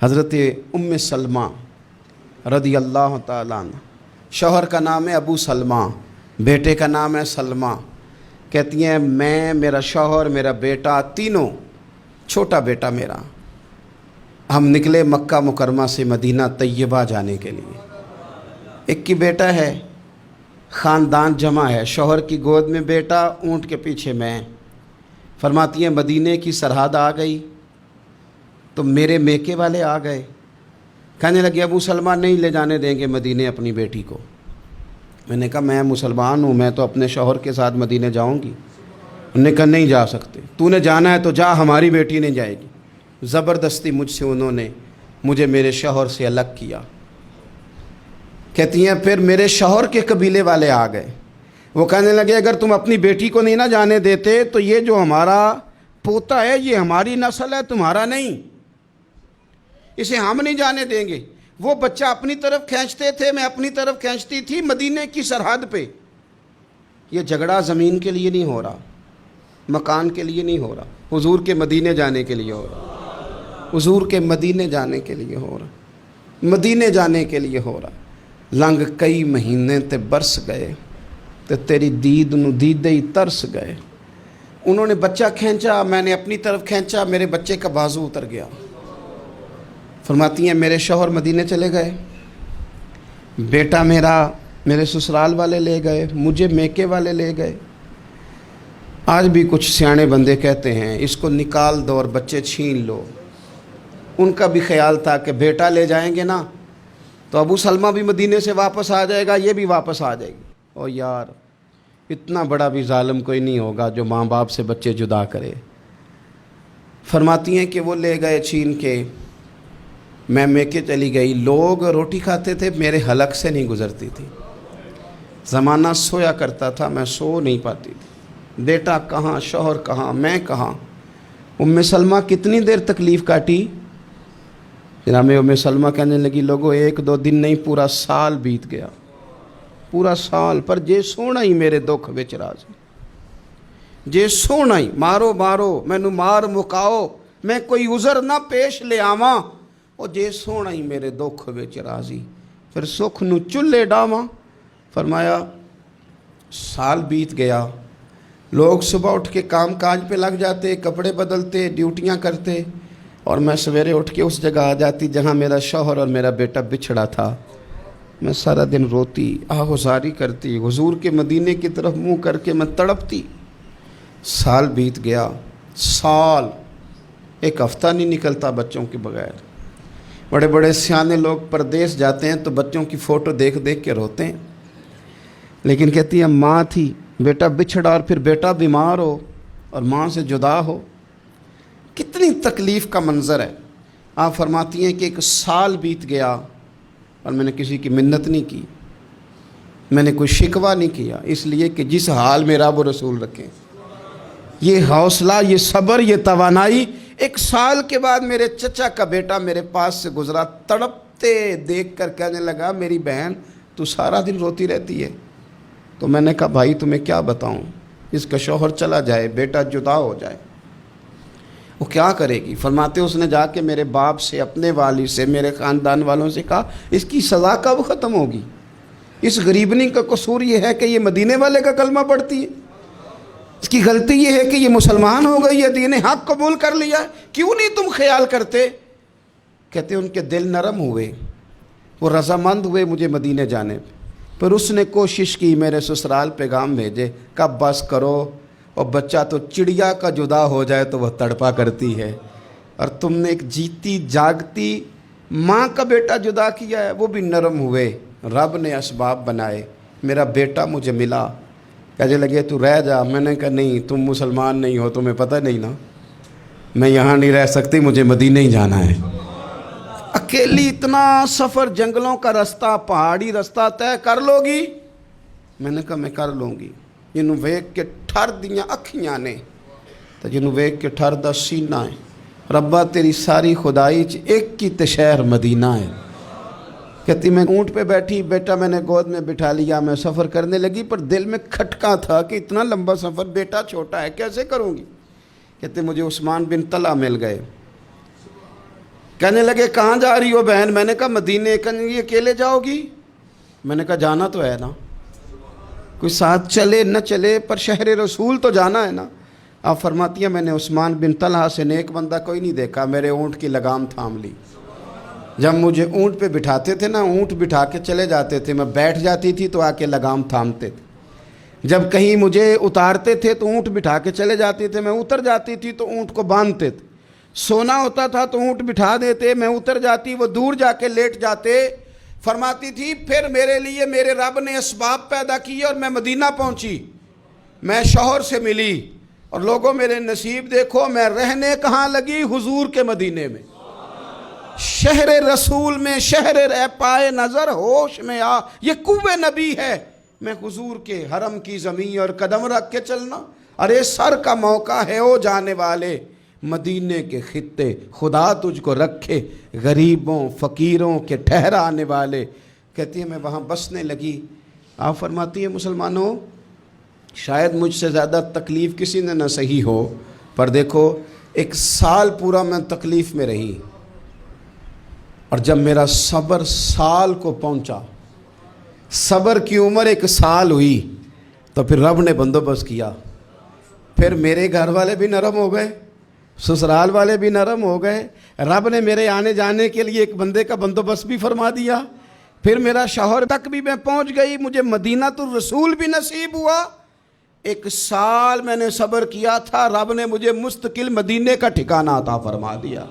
حضرت ام سلمہ رضی اللہ تعالیٰ عنہ، شوہر کا نام ہے ابو سلمہ، بیٹے کا نام ہے سلمہ۔ کہتی ہیں میں، میرا شوہر، میرا بیٹا، تینوں، چھوٹا بیٹا میرا، ہم نکلے مکہ مکرمہ سے مدینہ طیبہ جانے کے لیے۔ ایک کی بیٹا ہے، خاندان جمع ہے، شوہر کی گود میں بیٹا، اونٹ کے پیچھے میں۔ فرماتی ہیں مدینے کی سرحد آ گئی تو میرے میکے والے آ گئے، کہنے لگے ابو سلمہ نہیں لے جانے دیں گے مدینے اپنی بیٹی کو۔ میں نے کہا میں مسلمان ہوں، میں تو اپنے شوہر کے ساتھ مدینے جاؤں گی۔ انہوں نے کہا نہیں جا سکتے، تو نے جانا ہے تو جا، ہماری بیٹی نہیں جائے گی۔ زبردستی مجھ سے انہوں نے مجھے میرے شوہر سے الگ کیا۔ کہتی ہیں پھر میرے شوہر کے قبیلے والے آ گئے، وہ کہنے لگے اگر تم اپنی بیٹی کو نہیں نہ جانے دیتے تو یہ جو ہمارا پوتا ہے یہ ہماری نسل ہے، تمہارا نہیں، اسے ہم نہیں جانے دیں گے۔ وہ بچہ اپنی طرف کھینچتے تھے، میں اپنی طرف کھینچتی تھی، مدینے کی سرحد پہ۔ یہ جھگڑا زمین کے لیے نہیں ہو رہا، مکان کے لیے نہیں ہو رہا، حضور کے مدینے جانے کے لیے ہو رہا، حضور کے مدینے جانے کے لیے ہو رہا، مدینے جانے کے لیے ہو رہا۔ لنگ کئی مہینے تے برس گئے تے تیری دید نو دیدے ہی ترس گئے۔ انہوں نے بچہ کھینچا، میں نے اپنی طرف کھینچا، میرے بچے کا بازو اتر گیا۔ فرماتی ہیں میرے شوہر مدینے چلے گئے، بیٹا میرا میرے سسرال والے لے گئے، مجھے میکے والے لے گئے۔ آج بھی کچھ سیانے بندے کہتے ہیں اس کو نکال دو اور بچے چھین لو۔ ان کا بھی خیال تھا کہ بیٹا لے جائیں گے نا تو ابو سلمہ بھی مدینے سے واپس آ جائے گا، یہ بھی واپس آ جائے گی۔ او یار، اتنا بڑا بھی ظالم کوئی نہیں ہوگا جو ماں باپ سے بچے جدا کرے۔ فرماتی ہیں کہ وہ لے گئے چھین کے، میں میکے چلی گئی۔ لوگ روٹی کھاتے تھے، میرے حلق سے نہیں گزرتی تھی۔ زمانہ سویا کرتا تھا، میں سو نہیں پاتی تھی۔ بیٹا کہاں، شوہر کہاں، میں کہاں۔ ام سلمہ کتنی دیر تکلیف کاٹی؟ جناب ام سلمہ کہنے لگی لوگوں ایک دو دن نہیں، پورا سال بیت گیا، پورا سال، پر جے سونا ہی میرے دکھ وچ راضی، جے سونا ہی مارو مارو مینوں مار مکاؤ، میں کوئی عذر نہ پیش لے آواں، او جے سونا ہی میرے دکھ وچ راضی، پھر سکھ نو چلے ڈاواں۔ فرمایا سال بیت گیا، لوگ صبح اٹھ کے کام کاج پہ لگ جاتے، کپڑے بدلتے، ڈیوٹیاں کرتے، اور میں سویرے اٹھ کے اس جگہ آ جاتی جہاں میرا شوہر اور میرا بیٹا بچھڑا تھا۔ میں سارا دن روتی، آہوزاری کرتی، حضور کے مدینے کی طرف منہ کر کے میں تڑپتی۔ سال بیت گیا، سال، ایک ہفتہ نہیں نکلتا بچوں کے بغیر۔ بڑے بڑے سیانے لوگ پردیس جاتے ہیں تو بچوں کی فوٹو دیکھ دیکھ کے روتے ہیں، لیکن کہتی ہیں ماں تھی، بیٹا بچھڑا اور پھر بیٹا بیمار ہو اور ماں سے جدا ہو، کتنی تکلیف کا منظر ہے۔ آپ فرماتی ہیں کہ ایک سال بیت گیا اور میں نے کسی کی منت نہیں کی، میں نے کوئی شکوہ نہیں کیا، اس لیے کہ جس حال میں رب و رسول رکھیں۔ یہ حوصلہ، یہ صبر، یہ توانائی۔ ایک سال کے بعد میرے چچا کا بیٹا میرے پاس سے گزرا، تڑپتے دیکھ کر کہنے لگا میری بہن تو سارا دن روتی رہتی ہے۔ تو میں نے کہا بھائی تمہیں کیا بتاؤں، اس کا شوہر چلا جائے، بیٹا جدا ہو جائے، وہ کیا کرے گی؟ فرماتے اس نے جا کے میرے باپ سے، اپنے والد سے، میرے خاندان والوں سے کہا اس کی سزا کب ختم ہوگی؟ اس غریبنی کا قصور یہ ہے کہ یہ مدینے والے کا کلمہ پڑھتی ہے، اس کی غلطی یہ ہے کہ یہ مسلمان ہو گئی ہے، دین حق قبول کر لیا ہے، کیوں نہیں تم خیال کرتے؟ کہتے ان کے دل نرم ہوئے، وہ رضامند ہوئے مجھے مدینے جانے پہ۔ پھر اس نے کوشش کی میرے سسرال پیغام بھیجے، کب بس کرو، اور بچہ تو چڑیا کا جدا ہو جائے تو وہ تڑپا کرتی ہے، اور تم نے ایک جیتی جاگتی ماں کا بیٹا جدا کیا ہے۔ وہ بھی نرم ہوئے، رب نے اسباب بنائے، میرا بیٹا مجھے ملا۔ کہنے لگے تو رہ جا، میں نے کہا نہیں، تم مسلمان نہیں ہو، تمہیں پتہ نہیں نا، میں یہاں نہیں رہ سکتی، مجھے مدینے ہی جانا ہے۔ اکیلی اتنا سفر، جنگلوں کا رستہ، پہاڑی رستہ طے کر لو گی؟ میں نے کہا میں کر لوں گی۔ جنوں ویکھ کے ٹھر دیاں اکھیاں نے تے جنوں ویکھ کے ٹھر دا سینہ ہے، ربا تیری ساری خدائی چ ایک کی تے شہر مدینہ ہے۔ کہتی میں اونٹ پہ بیٹھی، بیٹا میں نے گود میں بٹھا لیا، میں سفر کرنے لگی، پر دل میں کھٹکا تھا کہ اتنا لمبا سفر، بیٹا چھوٹا ہے، کیسے کروں گی؟ کہتے مجھے عثمان بن طلحہ مل گئے، کہنے لگے کہاں جا رہی ہو بہن؟ میں نے کہا مدینے۔ کہنے لگی اکیلے جاؤ گی؟ میں نے کہا جانا تو ہے نا، کوئی ساتھ چلے نہ چلے پر شہر رسول تو جانا ہے نا۔ آپ فرماتی ہیں میں نے عثمان بن طلحہ سے نیک بندہ کوئی نہیں دیکھا، میرے اونٹ کی لگام تھام لی۔ جب مجھے اونٹ پہ بٹھاتے تھے نا، اونٹ بٹھا کے چلے جاتے تھے، میں بیٹھ جاتی تھی تو آ کے لگام تھامتے تھے۔ جب کہیں مجھے اتارتے تھے تو اونٹ بٹھا کے چلے جاتے تھے، میں اتر جاتی تھی تو اونٹ کو باندھتے تھے۔ سونا ہوتا تھا تو اونٹ بٹھا دیتے، میں اتر جاتی، وہ دور جا کے لیٹ جاتے۔ فرماتی تھی پھر میرے لیے میرے رب نے اسباب پیدا کیے اور میں مدینہ پہنچی، میں شوہر سے ملی، اور لوگوں میرے نصیب دیکھو، میں رہنے کہاں لگی؟ حضور کے مدینے میں، شہر رسول میں، شہر رہ پائے نظر ہوش میں آ، یہ کوہ نبی ہے۔ میں حضور کے حرم کی زمین اور قدم رکھ کے چلنا، ارے سر کا موقع ہے او جانے والے، مدینے کے خطے خدا تجھ کو رکھے، غریبوں فقیروں کے ٹھہرانے والے۔ کہتی ہے میں وہاں بسنے لگی۔ آپ فرماتی ہیں مسلمانوں شاید مجھ سے زیادہ تکلیف کسی نے نہ سہی ہو، پر دیکھو 1 سال پورا میں تکلیف میں رہی، اور جب میرا صبر سال کو پہنچا، صبر کی عمر 1 سال ہوئی، تو پھر رب نے بندوبست کیا۔ پھر میرے گھر والے بھی نرم ہو گئے، سسرال والے بھی نرم ہو گئے، رب نے میرے آنے جانے کے لیے ایک بندے کا بندوبست بھی فرما دیا۔ پھر میرا شوہر تک بھی میں پہنچ گئی، مجھے مدینہ الرسول بھی نصیب ہوا۔ 1 سال میں نے صبر کیا تھا، رب نے مجھے مستقل مدینے کا ٹھکانہ عطا فرما دیا۔